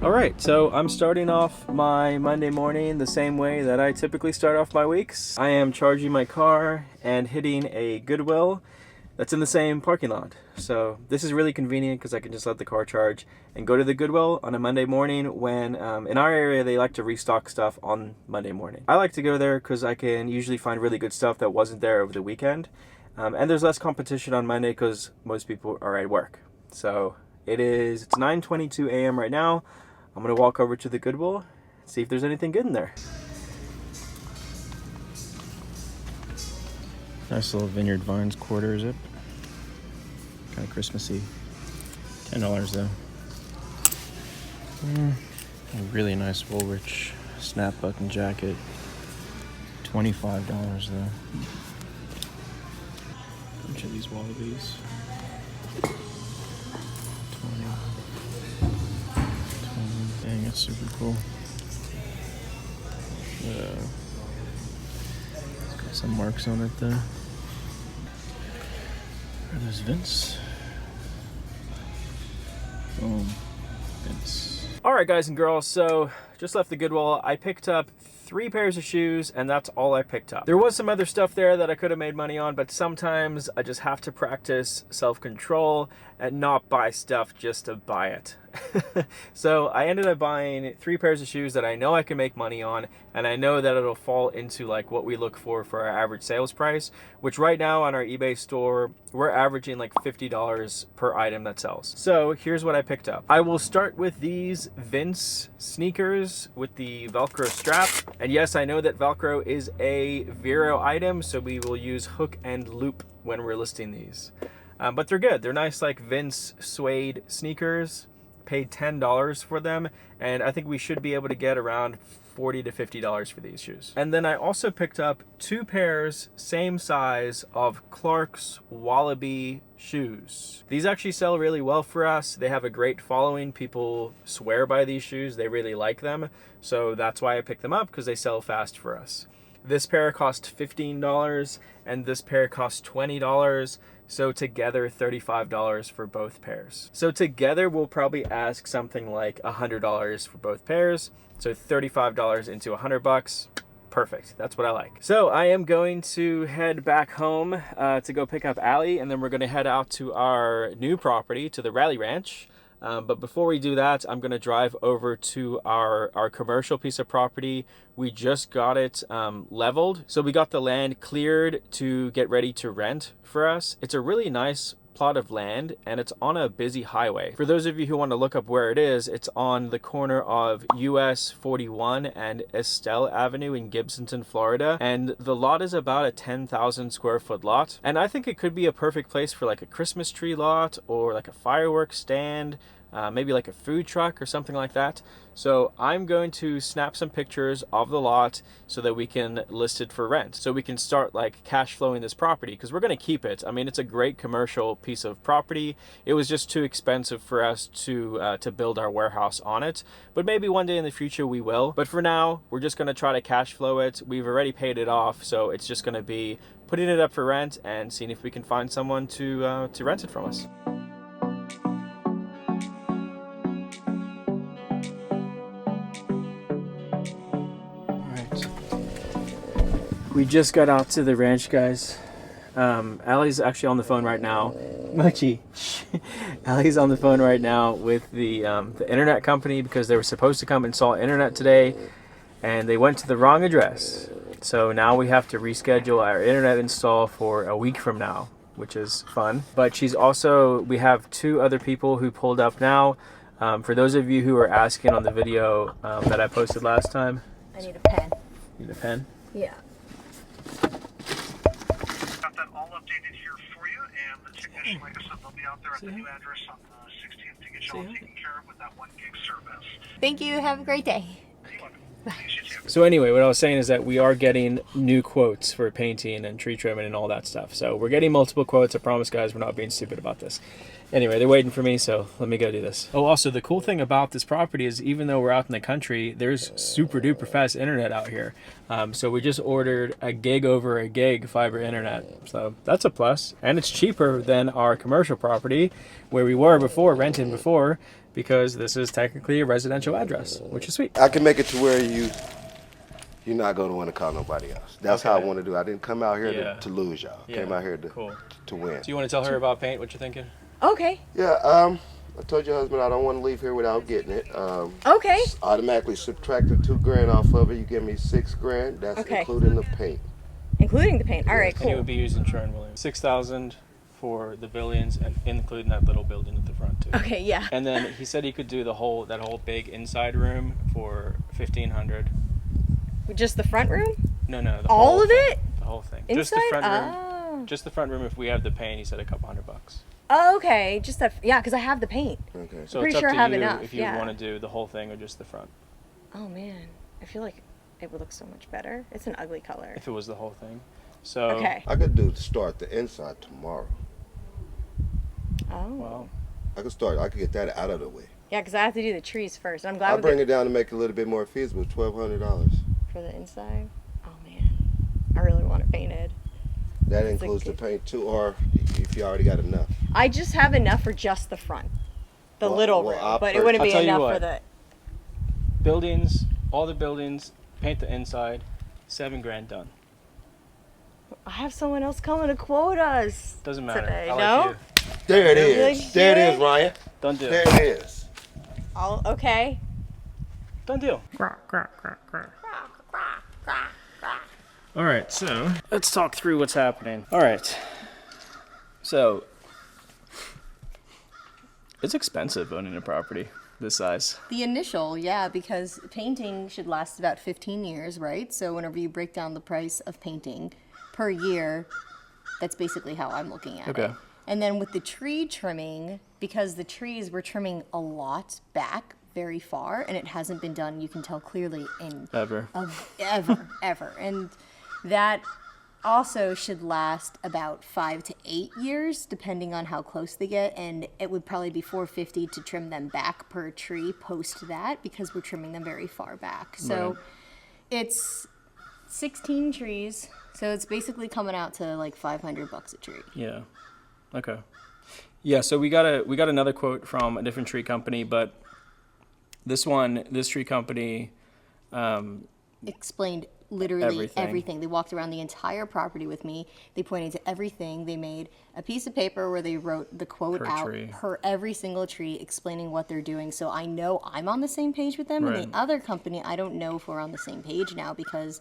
Alright, so I'm starting off my Monday morning the same way that I typically start off my weeks. I am charging my car and hitting a Goodwill that's in the same parking lot. So this is really convenient because I can just let the car charge and go to the Goodwill on a Monday morning when in our area they like to restock stuff on Monday morning. I like to go there because I can usually find really good stuff that wasn't there over the weekend. And there's less competition on Monday because most people are at work. So it's 9:22 a.m. right now. I'm gonna walk over to the Goodwill, see if there's anything good in there. Nice little Vineyard Vines quarter zip. Kind of Christmassy. $10 though. A really nice Woolrich snap button jacket. $25 though. Bunch of these wallabies. 20. Dang, that's super cool. Got some marks on it though. There's Vince. Boom. Vince. Alright guys and girls, so just left the Goodwill. I picked up 3 pairs of shoes and that's all I picked up. There was some other stuff there that I could have made money on, but sometimes I just have to practice self-control and not buy stuff just to buy it. So I ended up buying 3 pairs of shoes that I know I can make money on, and I know that it'll fall into like what we look for our average sales price, which right now on our eBay store we're averaging like $50 per item that sells. So here's what I picked up. I will start with these Vince sneakers with the Velcro strap, and yes, I know that Velcro is a Vero item, so we will use hook and loop when we're listing these. But they're good. They're nice like Vince suede sneakers. Paid $10 for them, and I think we should be able to get around $40 to $50 for these shoes. And then I also picked up 2 pairs, same size, of Clark's Wallaby shoes. These actually sell really well for us. They have a great following. People swear by these shoes. They really like them. So that's why I picked them up, because they sell fast for us. This pair cost $15 and this pair cost $20. So together $35 for both pairs. So together we'll probably ask something like $100 for both pairs. So $35 into $100. Perfect, that's what I like. So I am going to head back home to go pick up Allie, and then we're gonna head out to our new property, to the Ralli Ranch. But before we do that, I'm going to drive over to our commercial piece of property. We just got it leveled. So we got the land cleared to get ready to rent for us. It's a really nice plot of land, and it's on a busy highway. For those of you who want to look up where it is, it's on the corner of US 41 and Estelle Avenue in Gibsonton, Florida. And the lot is about a 10,000 square foot lot. And I think it could be a perfect place for like a Christmas tree lot or like a fireworks stand, maybe like a food truck or something like that. So I'm going to snap some pictures of the lot so that we can list it for rent. So we can start like cash flowing this property, because we're going to keep it. I mean, it's a great commercial piece of property. It was just too expensive for us to build our warehouse on it. But maybe one day in the future we will. But for now, we're just going to try to cash flow it. We've already paid it off, so it's just going to be putting it up for rent and seeing if we can find someone to rent it from us. We just got out to the ranch, guys. Allie's actually on the phone right now. Mochi. Allie's on the phone right now with the internet company, because they were supposed to come install internet today and they went to the wrong address. So now we have to reschedule our internet install for a week from now, which is fun. But we have 2 other people who pulled up now. For those of you who are asking on the video that I posted last time. I need a pen. You need a pen? Yeah. Got that all updated here for you, and the technician, like I said, they'll be out there at the new address on the 16th to get you all taken care of with that 1 gig service. Thank you. Have a great day. So anyway, what I was saying is that we are getting new quotes for painting and tree trimming and all that stuff. So we're getting multiple quotes. I promise, guys, we're not being stupid about this. Anyway, they're waiting for me, so let me go do this. Oh, also, the cool thing about this property is even though we're out in the country, there's super duper fast internet out here. So we just ordered a gig over a gig fiber internet. So that's a plus. And it's cheaper than our commercial property where we were before, renting before, because this is technically a residential address, which is sweet. I can make it to where you're not going to want to call nobody else. That's how I want to do it. I didn't come out here to lose y'all. I came out here to win. So you want to tell her about paint, what you're thinking? Okay. Yeah, I told your husband I don't want to leave here without getting it. Okay. Automatically subtracting $2,000 off of it. You give me $6,000. That's including the paint. Including the paint. All right, And it cool. would be used in Sherwin-Williams. $6,000 for the buildings and including that little building at the front too. Okay, yeah. And then he said he could do that whole big inside room for $1,500. Just the front room? No, the All whole of thing. it? The whole thing. Inside? Just the front room. Oh. Just the front room. If we have the paint, he said a couple $100. Oh, okay. Just that. Yeah, because I have the paint. Okay. So pretty it's up sure to I have you enough, if you yeah. want to do the whole thing or just the front. Oh man, I feel like it would look so much better. It's an ugly color. If it was the whole thing. So Okay. I could start the inside tomorrow. Oh. Well, I could get that out of the way. Yeah, because I have to do the trees first. I'm glad I'll we bring it down to make it a little bit more feasible. $1,200. for the inside. Oh man, I really want it painted. That It's includes the good- paint too, or if you already got enough. I just have enough for just the front, the Well, little well, room, I'll but it wouldn't I'll be tell you enough what. for the. buildings, all the buildings, paint the inside, $7,000 done. I have someone else coming to quote us. Doesn't matter. Today, I like no? you. There it Really? is. There it is, Ryan. Done deal. There it is. Oh, okay. Done deal. All right, so let's talk through what's happening. All right, so it's expensive owning a property this size. The initial, yeah, because painting should last about 15 years, right? So whenever you break down the price of painting per year, that's basically how I'm looking at Okay. it. And then with the tree trimming, because the trees we're trimming a lot back very far, and it hasn't been done, you can tell clearly in Ever. ever. And that also should last about 5 to 8 years, depending on how close they get. And it would probably be $450 to trim them back per tree post that, because we're trimming them very far back. So Right. it's 16 trees. So it's basically coming out to like $500 a tree. Yeah. Okay. Yeah, so we got another quote from a different tree company, but this tree company, Explained literally Everything. everything. They walked around the entire property with me. They pointed to everything. They made a piece of paper where they wrote the quote Per out tree. per every single tree, explaining what they're doing. So I know I'm on the same page with them. Right. And the other company, I don't know if we're on the same page now, because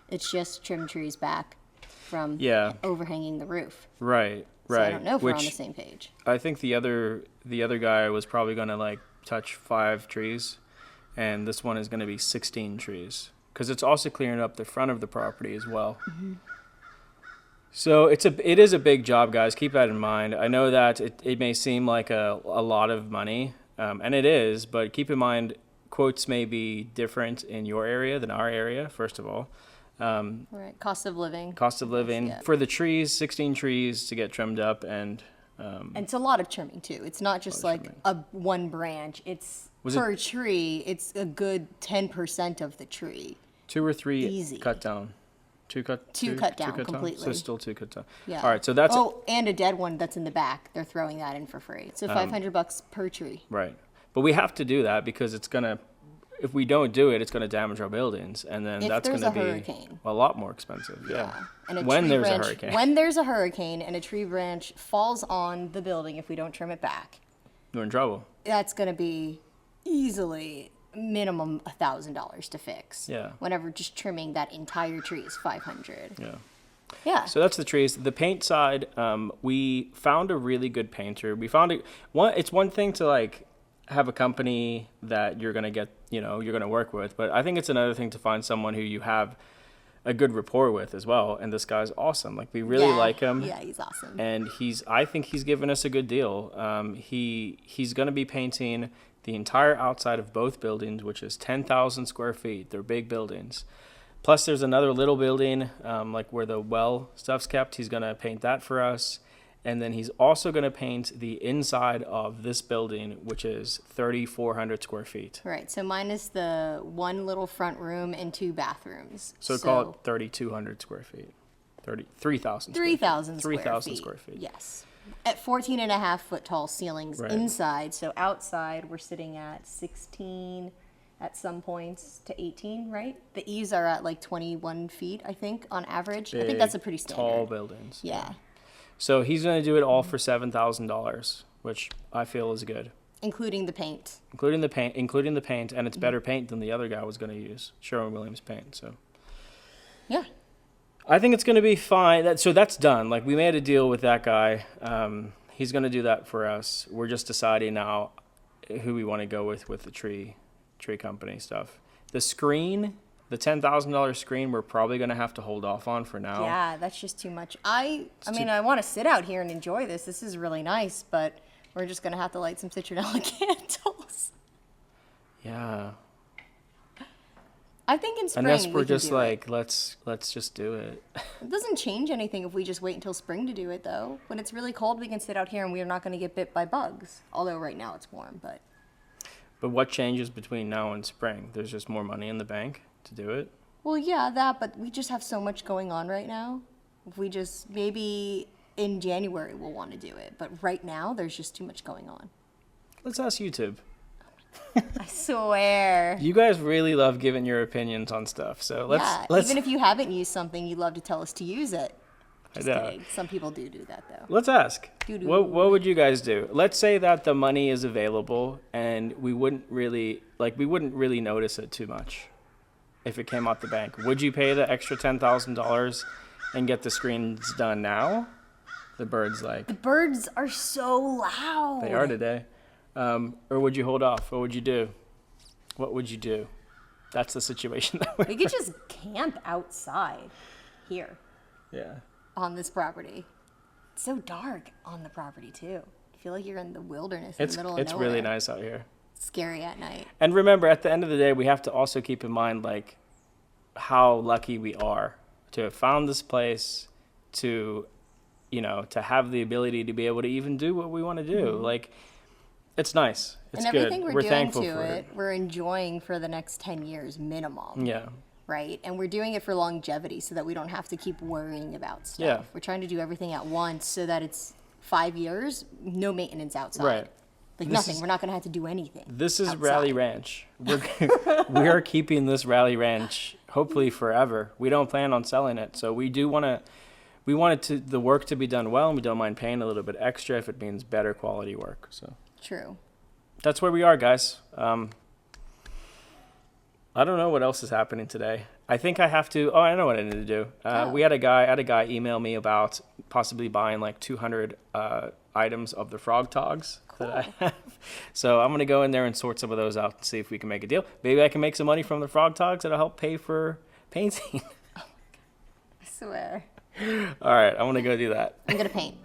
it's just trim trees back from Yeah. overhanging the roof. right, So right. I don't know if we're on the Which same page. I think the other guy was probably gonna like touch 5 trees, and this one is gonna be 16 trees because it's also clearing up the front of the property as well. Mm-hmm. So it is a big job, guys. Keep that in mind. I know that it may seem like a lot of money, and it is, but keep in mind quotes may be different in your area than our area. First of all. Right. Cost of living. Cost of living Yeah. for the trees, 16 trees to get trimmed up, and And it's a lot of trimming too. It's not just like trimming. one branch. It's Was per tree. It's a good 10% of the tree. 2 or 3 Easy. cut down. Two cut down completely. So still 2 cut down. Yeah. All right, so that's and a dead one that's in the back. They're throwing that in for free. So $500 per tree. right. But we have to do that because it's gonna. If we don't do it, it's gonna damage our buildings, and then If that's there's gonna a be hurricane. a lot more expensive. Yeah. And When tree there's branch, a hurricane, When there's a hurricane and a tree branch falls on the building, if we don't trim it back, we're in trouble. that's going to be easily minimum $1,000 to fix. Yeah. Whenever just trimming that entire tree is $500. Yeah. Yeah. So that's the trees. The paint side, we found a really good painter. We found it's one thing to like have a company that you're gonna get, you're gonna work with, but I think it's another thing to find someone who you have a good rapport with as well. And this guy's awesome. Like we really like him. Yeah, he's awesome. And I think he's given us a good deal. He's gonna be painting the entire outside of both buildings, which is 10,000 square feet. They're big buildings. Plus, there's another little building, like where the well stuff's kept. He's gonna paint that for us, And then he's also going to paint the inside of this building, which is 3,400 square feet. Right. So minus the one little front room and 2 bathrooms. So call it 3,200 square feet. 3,000 3,000 square feet. Yes. At 14.5-foot tall ceilings inside. So outside, we're sitting at 16 at some points to 18, right? The eaves are at like 21 feet, I think, on average. Big, I think that's a pretty standard. tall buildings. Yeah. So he's going to do it all for $7,000, which I feel is good. Including the paint. Including the paint, and it's better paint than the other guy was going to use, Sherwin-Williams paint. So yeah, I think it's going to be fine. So that's done. Like, we made a deal with that guy. He's going to do that for us. We're just deciding now who we want to go with the tree company stuff. The screen. The $10,000 screen we're probably going to have to hold off on for now. Yeah, that's just too much. I mean, I want to sit out here and enjoy this. This is really nice, but we're just going to have to light some citronella candles. Yeah. I think in spring unless we're we just can do like, it. let's just do it. It doesn't change anything if we just wait until spring to do it, though. When it's really cold, we can sit out here and we're not going to get bit by bugs. Although right now it's warm, but... But what changes between now and spring? There's just more money in the bank to do it? Well, yeah, but we just have so much going on right now. If we just, maybe in January we'll want to do it. But right now, there's just too much going on. Let's ask YouTube. I swear. You guys really love giving your opinions on stuff. So let's even if you haven't used something, you love to tell us to use it. Just I know. kidding. Some people do that, though. Let's ask. Doo-doo. What would you guys do? Let's say that the money is available and we wouldn't really notice it too much if it came out the bank. Would you pay the extra $10,000 and get the screens done now? The birds are so loud. They are today. Or would you hold off? What would you do? What would you do? That's the situation that We could just camp outside here. Yeah. On this property. It's so dark on the property, too. I feel like you're in the wilderness in the middle of nowhere. It's really nice out here. It's scary at night. And remember, at the end of the day, we have to also keep in mind, like, how lucky we are to have found this place, to have the ability to be able to even do what we want to do. Mm-hmm. Like, it's nice. It's and good. everything we're doing thankful to for it, we're enjoying for the next 10 years minimum. Yeah. Right? And we're doing it for longevity so that we don't have to keep worrying about stuff. Yeah. We're trying to do everything at once so that it's 5 years, no maintenance outside. Right. Like nothing. We're not going to have to do anything. This is outside. Ralli Ranch. We are keeping this Ralli Ranch hopefully forever. We don't plan on selling it. So we want the work to be done well, and we don't mind paying a little bit extra if it means better quality work. So True. That's where we are, guys. I don't know what else is happening today. I think I have to. Oh, I know what I need to do. We had a guy email me about possibly buying like 200 items of the frog togs that I have. So I'm gonna go in there and sort some of those out and see if we can make a deal. Maybe I can make some money from the frog togs that'll help pay for painting. I swear. All right, I'm gonna go do that. I'm gonna paint.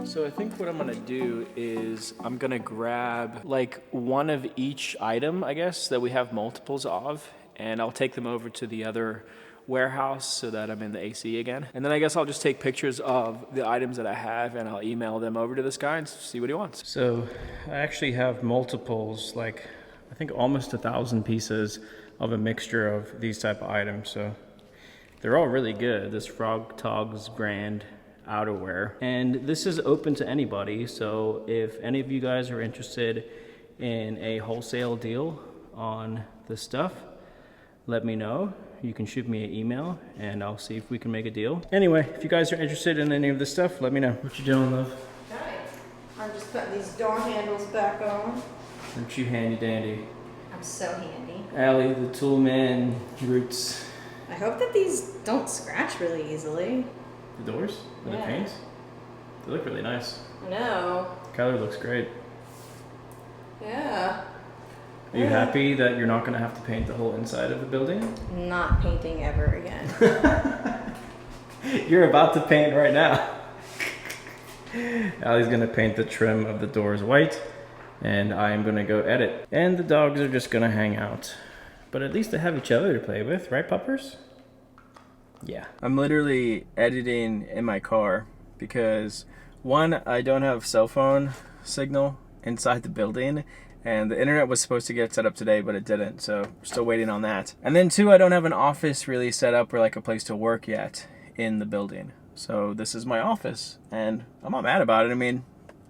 So I think what I'm gonna do is I'm gonna grab like one of each item, I guess, that we have multiples of, and I'll take them over to the other warehouse so that I'm in the AC again. And then I guess I'll just take pictures of the items that I have and I'll email them over to this guy and see what he wants. So I actually have multiples, like I think almost 1,000 pieces of a mixture of these type of items. So they're all really good. This Frog Togs brand outerwear, and this is open to anybody. So if any of you guys are interested in a wholesale deal on this stuff, let me know. You can shoot me an email and I'll see if we can make a deal. Anyway, if you guys are interested in any of this stuff, let me know. What you doing, love? Okay. I'm just putting these door handles back on. Aren't you handy dandy? I'm so handy. Allie, the toolman roots. I hope that these don't scratch really easily. The doors? Or the paints? They look really nice. I know. Color looks great. Yeah. Are you happy that you're not going to have to paint the whole inside of the building? Not painting ever again. You're about to paint right now. Allie's going to paint the trim of the doors white, and I'm gonna go edit. And the dogs are just gonna hang out. But at least they have each other to play with, right, puppers? Yeah. I'm literally editing in my car because, one, I don't have cell phone signal inside the building, and the internet was supposed to get set up today, but it didn't, so we're still waiting on that. And then two, I don't have an office really set up or like a place to work yet in the building. So this is my office, and I'm not mad about it. I mean,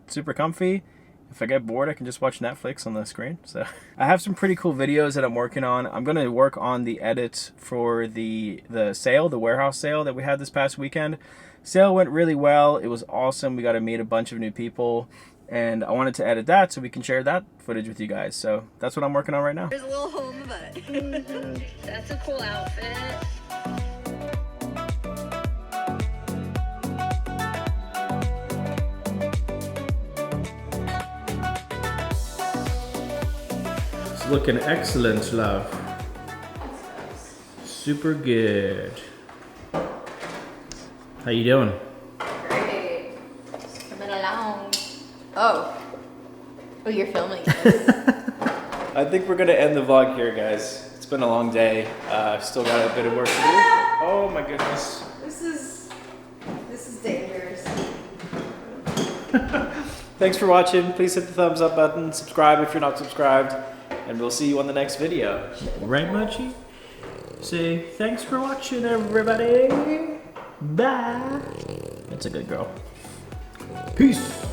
super comfy. If I get bored, I can just watch Netflix on the screen. So I have some pretty cool videos that I'm working on. I'm going to work on the edits for the sale, the warehouse sale that we had this past weekend. Sale went really well. It was awesome. We got to meet a bunch of new people, and I wanted to edit that so we can share that footage with you guys. So that's what I'm working on right now. There's a little hole in the butt. That's a cool outfit. Looking excellent, love. Super good. How you doing? Great. Just coming along. Oh, you're filming this. I think we're gonna end the vlog here, guys. It's been a long day. Still got a bit of work to do. Oh my goodness. This is dangerous. Thanks for watching. Please hit the thumbs up button. Subscribe if you're not subscribed. And we'll see you on the next video. Right, Mochi? Say thanks for watching, everybody. Bye. That's a good girl. Peace.